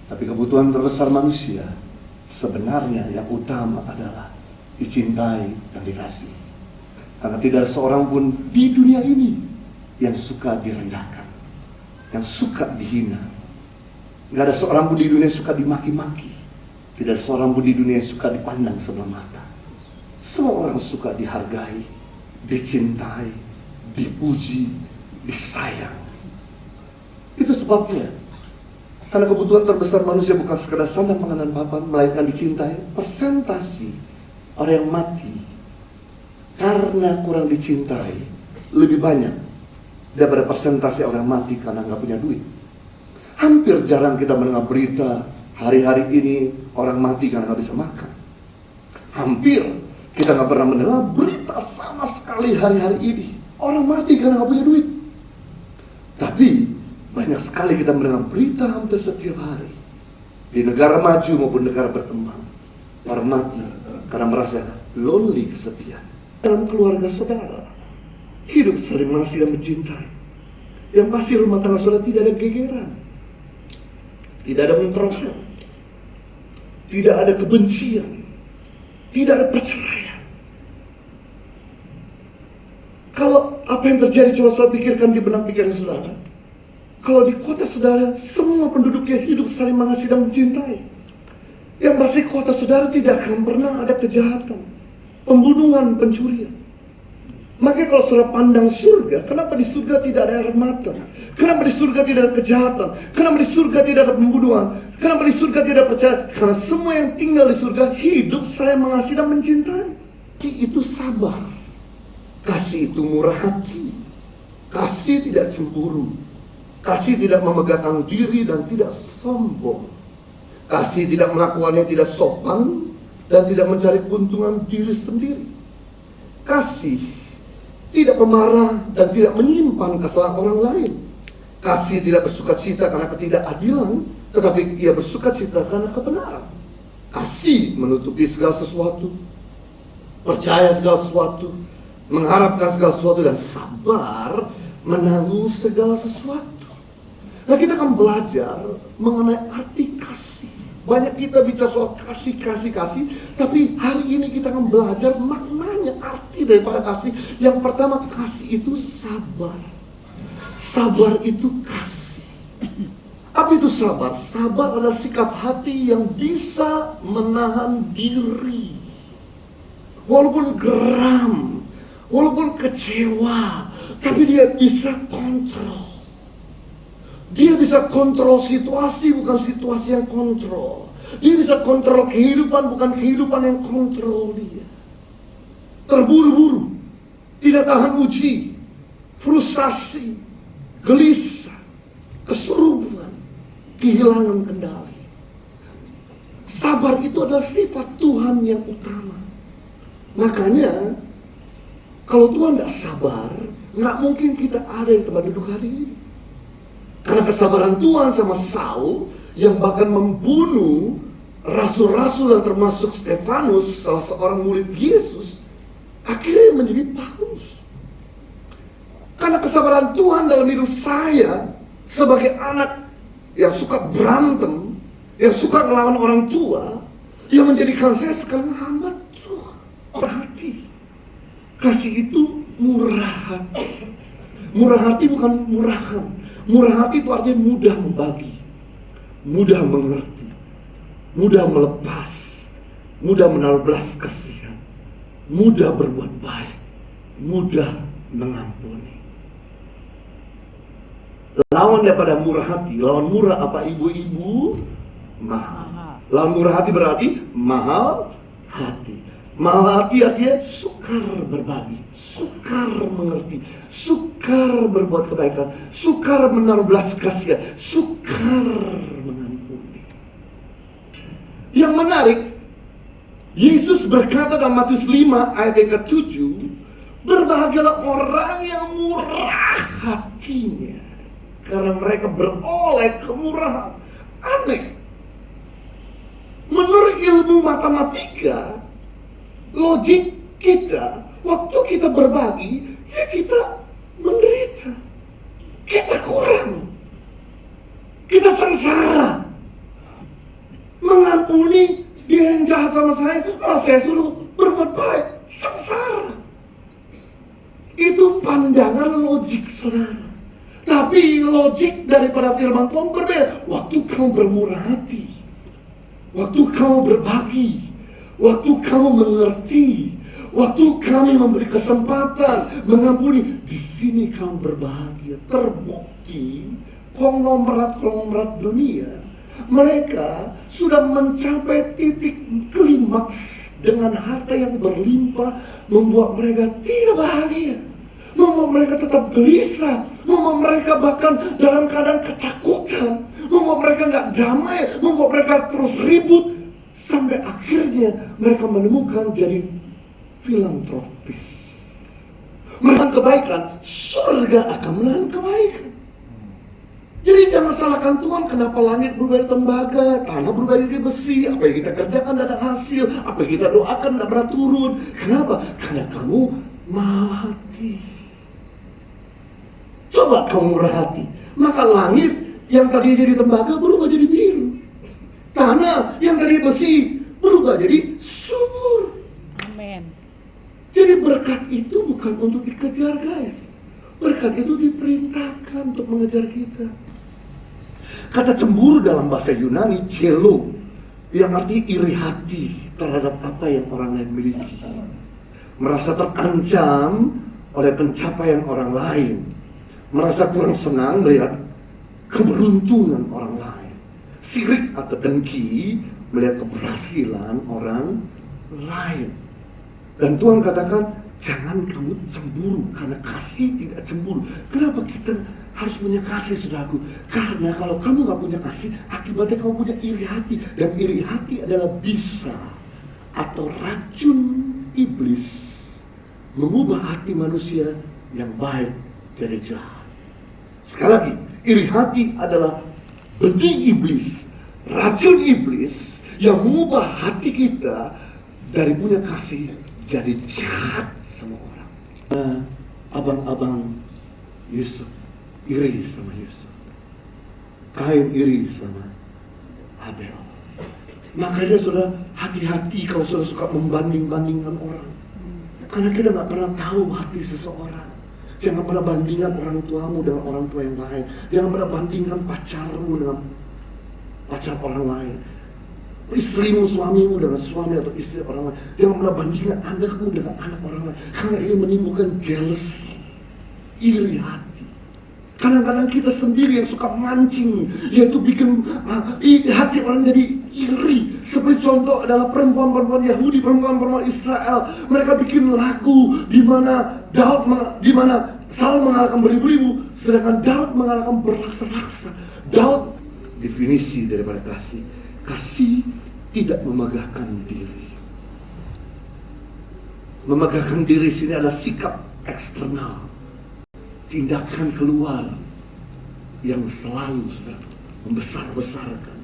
Tapi kebutuhan terbesar manusia sebenarnya yang utama adalah dicintai dan dikasihi. Karena tidak ada seorang pun di dunia ini yang suka direndahkan, yang suka dihina. Gak ada seorang pun di dunia yang suka dimaki-maki. Tidak ada seorang pun di dunia yang suka dipandang sebelah mata. Semua orang suka dihargai, dicintai, dipuji, disayang. Itu sebabnya, karena kebutuhan terbesar manusia bukan sekadar sandang pangan dan papan, melainkan dicintai. Persentasi orang yang mati karena kurang dicintai lebih banyak daripada persentase orang mati karena nggak punya duit. Hampir jarang kita mendengar berita hari-hari ini orang mati karena nggak bisa makan. Hampir kita nggak pernah mendengar berita sama sekali hari-hari ini orang mati karena nggak punya duit. Tapi banyak sekali kita mendengar berita hampir setiap hari di negara maju maupun negara berkembang, orang mati karena merasa lonely, kesepian. Dalam keluarga saudara, hidup saling mengasihi dan mencintai. Yang pasti rumah tangga saudara tidak ada gegeran, tidak ada bentrokan, tidak ada kebencian, tidak ada perceraian. Kalau apa yang terjadi, coba saudara pikirkan di benak pikiran saudara. Kalau di kota saudara, semua penduduknya hidup saling mengasihi dan mencintai, yang pasti kota saudara tidak akan pernah ada kejahatan, pembunuhan, pencurian. Makanya kalau saudara pandang surga, kenapa di surga tidak ada air mata? Kenapa di surga tidak ada kejahatan? Kenapa di surga tidak ada pembunuhan? Kenapa di surga tidak ada perceraian? Karena semua yang tinggal di surga hidup saling mengasihi dan mencintai. Kasih itu sabar, kasih itu murah hati, kasih tidak cemburu, kasih tidak memegahkan diri dan tidak sombong. Kasih tidak melakukannya tidak sopan dan tidak mencari keuntungan diri sendiri. Kasih tidak pemarah dan tidak menyimpan kesalahan orang lain. Kasih tidak bersukacita karena ketidakadilan, tetapi ia bersukacita karena kebenaran. Kasih menutupi segala sesuatu, percaya segala sesuatu, mengharapkan segala sesuatu, dan sabar menanggung segala sesuatu. Nah, kita akan belajar mengenai arti kasih. Banyak kita bicara soal kasih, tapi hari ini kita akan belajar maknanya, arti daripada kasih. Yang pertama, kasih itu sabar. Sabar itu kasih. Apa itu sabar? Sabar adalah sikap hati yang bisa menahan diri. Walaupun geram, walaupun kecewa, tapi dia bisa kontrol. Dia bisa kontrol situasi, bukan situasi yang kontrol. Dia bisa kontrol kehidupan, bukan kehidupan yang kontrol dia. Terburu-buru, tidak tahan uji, frustasi, gelisah, kesurupan, kehilangan kendali. Sabar itu adalah sifat Tuhan yang utama. Makanya, kalau Tuhan tidak sabar, nggak mungkin kita ada di tempat duduk hari ini. Karena kesabaran Tuhan sama Saul yang bahkan membunuh rasul-rasul dan termasuk Stefanus, salah seorang murid Yesus, akhirnya menjadi Paulus. Karena kesabaran Tuhan dalam hidup saya sebagai anak yang suka berantem, yang suka melawan orang tua, yang menjadikan saya sekarang hamba Tuhan. Perhati, kasih itu murah hati. Murah hati bukan murahan. Murah hati itu artinya mudah membagi, mudah mengerti, mudah melepas, mudah menaruh belas kasihan, mudah berbuat baik, mudah mengampuni. Lawan daripada murah hati, lawan murah apa ibu-ibu? Mahal. Lawan murah hati berarti mahal hati. Mahal hati artinya sukar berbagi, sukar mengerti, sukar berbuat kebaikan, sukar menaruh belas kasihan, sukar mengampuni. Yang menarik, Yesus berkata dalam Matius 5 ayat yang ke-7, berbahagialah orang yang murah hatinya, karena mereka beroleh kemurahan. Aneh. Menurut ilmu matematika, logik kita, waktu kita berbagi, ya kita menderita, kita kurang, kita sengsara. ampuni dia yang jahat sama saya, malah saya suruh berbuat baik. Sengsara. Itu pandangan logik saudara. Tapi logik daripada firman Tuhan berbeda. Waktu kamu bermurah hati, waktu kamu berbagi, waktu kamu mengerti, waktu kami memberi kesempatan mengampuni, di sini kamu berbahagia. Terbukti konglomerat dunia, mereka sudah mencapai titik klimaks dengan harta yang berlimpah, membuat mereka tidak bahagia, membuat mereka tetap gelisah, membuat mereka bahkan dalam keadaan ketakutan, membuat mereka nggak damai, membuat mereka terus ribut, sampai akhirnya mereka menemukan jadi filantropis. Menahan kebaikan, surga akan menahan kebaikan. Jadi jangan salahkan Tuhan kenapa langit berubah jadi tembaga, tanah berubah jadi besi. Apa yang kita kerjakan tidak ada hasil, apa yang kita doakan tidak pernah turun. Kenapa? Karena kamu mau hati. Coba kamu murah hati, maka langit yang tadi jadi tembaga berubah jadi biru. Tanah yang tadi besi berubah jadi subur. Amin. Jadi berkat itu bukan untuk dikejar guys. Berkat itu diperintahkan untuk mengejar kita. Kata cemburu dalam bahasa Yunani, celo, yang arti iri hati terhadap apa yang orang lain miliki. Merasa terancam oleh pencapaian orang lain. Merasa kurang senang melihat keberuntungan orang lain. Sirik atau dengki melihat keberhasilan orang lain. Dan Tuhan katakan, jangan kamu cemburu, karena kasih tidak cemburu. Kenapa kita harus punya kasih, saudaraku? Karena kalau kamu gak punya kasih, akibatnya kamu punya iri hati. Dan iri hati adalah bisa atau racun iblis mengubah hati manusia yang baik jadi jahat. Sekali lagi, iri hati adalah benih iblis, racun iblis yang mengubah hati kita dari punya kasih jadi jahat sama orang. Abang-abang Yusuf iri sama Yusuf, Kain iri sama Abel. Makanya sudah hati-hati kalau sudah suka membanding-bandingkan orang, karena kita nggak pernah tahu hati seseorang. Jangan pernah bandingkan orang tuamu dengan orang tua yang lain. Jangan pernah bandingkan pacarmu dengan pacar orang lain, istrimu, suamimu dengan suami atau istri orang lain. Jangan pernah bandingkan anakmu dengan anak orang lain, karena ini menimbulkan jealousy, iri hati. Kadang-kadang kita sendiri yang suka mancing, yaitu bikin hati orang jadi iri. Seperti contoh adalah perempuan-perempuan Yahudi, perempuan-perempuan Israel. Mereka bikin lagu di mana Saul mengalahkan beribu-ribu, sedangkan Daud mengalahkan berlaksa-laksa. Daud, definisi daripada kasih. Kasih tidak memegahkan diri. Memegahkan diri sini adalah sikap eksternal, tindakan keluar yang selalu sudah membesar-besarkan.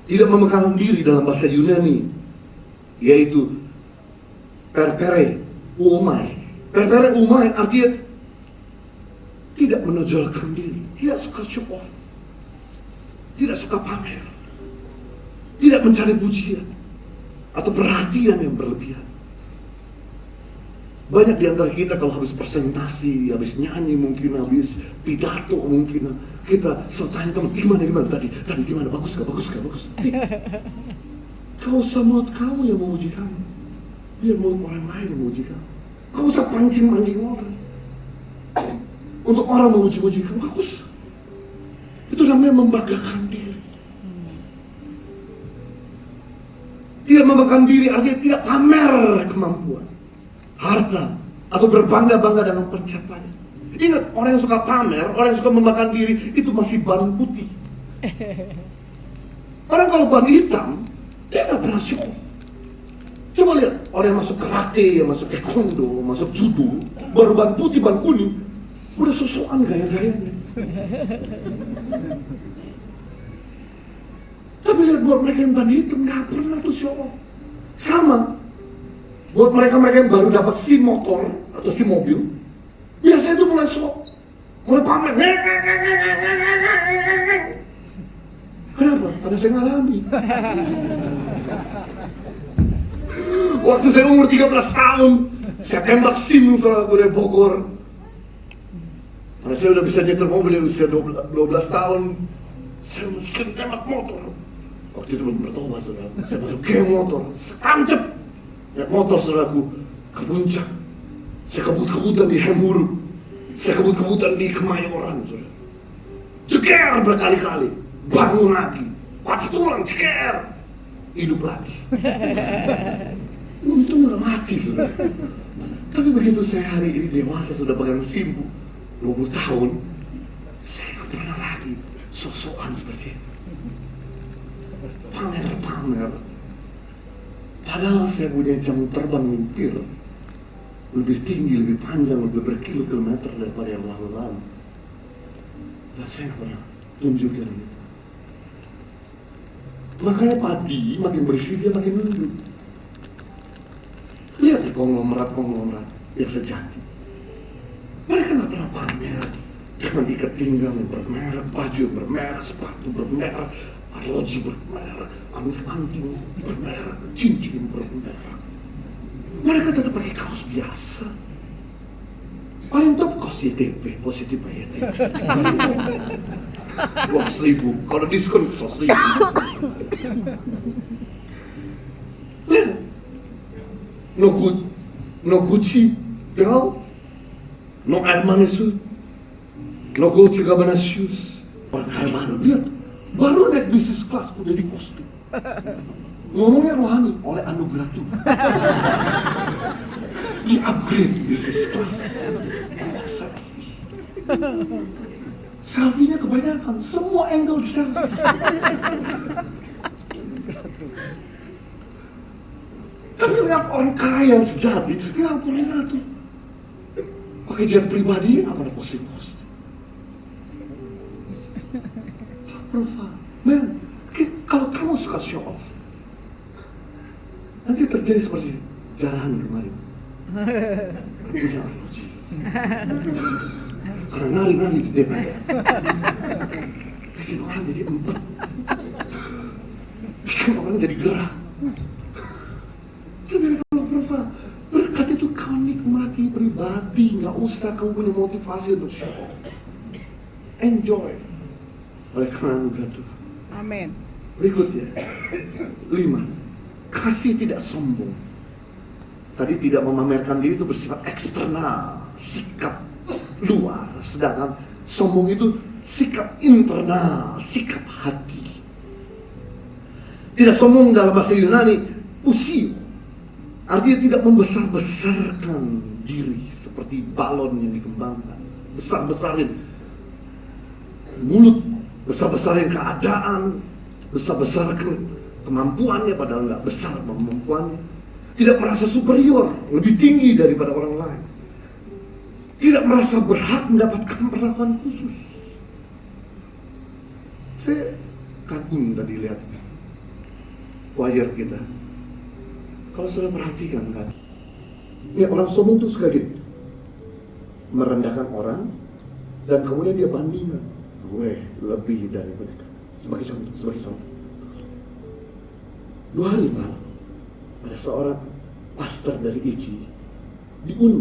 Tidak memegahkan diri dalam bahasa Yunani yaitu perpere umai. Perpere umai artinya tidak menonjolkan diri, tidak suka show off, tidak suka pamer, tidak mencari pujian atau perhatian yang berlebihan. Banyak di antara kita kalau habis presentasi, habis nyanyi mungkin, habis pidato mungkin, kita selalu tanya teman, gimana tadi gimana, bagus gak? Kau usah mulut kamu yang memuji kamu, biar mulut orang lain yang memuji kamu. Kau usah pancing-pancing orang untuk orang memuji-muji kamu, kau usah. Itu namanya membanggakan diri. Tidak membanggakan diri artinya tidak pamer kemampuan, harta, atau berbangga-bangga dengan pencapaian. Ingat, orang yang suka pamer, orang yang suka membanggakan diri, itu masih ban putih. Orang kalau ban hitam, dia gak pernah show off. Coba lihat, orang yang masuk karate, yang masuk taekwondo, masuk judo, baru ban putih, ban kuning, udah sosokan gaya-gayanya. Tapi lihat buat mereka yang ban hitam, gak pernah tuh show off. Sama buat mereka-mereka yang baru dapat SIM motor atau SIM mobil, biasanya itu mulai show, mulai pamer. Kenapa? karena saya ngalami. Waktu saya umur 13 tahun, saya tembak SIM saudaraku dari Bogor. Karena saya udah bisa nyetir mobil di usia 12 tahun, saya mesti tembak motor. Waktu itu belum bertobat saudaraku, saya masuk geng motor, saya tancap naik motor saudaraku ke puncak. Saya kebut-kebutan di Hemuru, saya kebut-kebutan di Kemayoran saudara. Ceker berkali-kali, bangun lagi, patah tulang, ceker, hidup lagi. Untung gak mati saudara. Tapi begitu saya hari ini dewasa, sudah pegang SIM 20 tahun, saya gak pernah lagi sok-sokan seperti itu. Pamer-pamer. Padahal saya punya jam terbang mimpi lebih tinggi, lebih panjang, lebih berkilo-kilometer daripada yang lalu-lalu. Dan saya gak pernah tunjukin itu. Makanya padi makin bersih, dia makin nunduk. Lihat di konglomerat yang sejati. Mereka gak pernah pamer dengan ikat pinggang yang bermerek, baju yang bermerek, sepatu bermerek, arloji bermerek, anting bermerek, cincin bermerek. Mereka tetap pakai kaos biasa. Paling top kaos YTP, positif YTP. 12.000, kalau diskon 100.000. Lihat, no Gucci belt, no Armani suit, no Dolce Gabbana shoes. Orang kaya baru, lihat, baru naik bisnis kelas udah di kostum. Ngomongnya rohani oleh anugerah Tuhan. Di upgrade bisnis kelas. Selfie-nya kebanyakan, semua angle di selfie. Tapi lihat orang kaya sejati, lihat tuh. Pakai jet pribadi, apa ada posting-posting. Profil, men, kalau kamu suka show off, nanti terjadi seperti Jarahan kemarin. Punya arloji. Karena nari-nari di DPR. Bikin orang jadi empat. Bikin orang jadi gerah. Tapi kalau profil, berkat itu kau nikmati pribadi, nggak usah kau punya motivasi untuk show off. Enjoy. Oleh karena anugerah Tuhan. Amin. Berikutnya, 5. Kasih tidak sombong. Tadi tidak memamerkan diri itu bersifat eksternal, sikap luar. Sedangkan sombong itu sikap internal, sikap hati. Tidak sombong dalam bahasa Yunani, usio. Artinya tidak membesar-besarkan diri seperti balon yang dikembangkan. Besar-besarin mulut, besar-besarin keadaan, besar-besarkan kemampuannya padahal nggak besar kemampuannya. Tidak merasa superior, lebih tinggi daripada orang lain. Tidak merasa berhak mendapatkan perlakuan khusus. Saya kagum tadi lihat choir kita. Kalau sudah perhatikan kan, ya orang sombong tuh suka gini, merendahkan orang dan kemudian dia bandingkan, gue lebih dari mereka. Sebagai contoh. 2 hari lalu, ada seorang pastor dari ICI diundang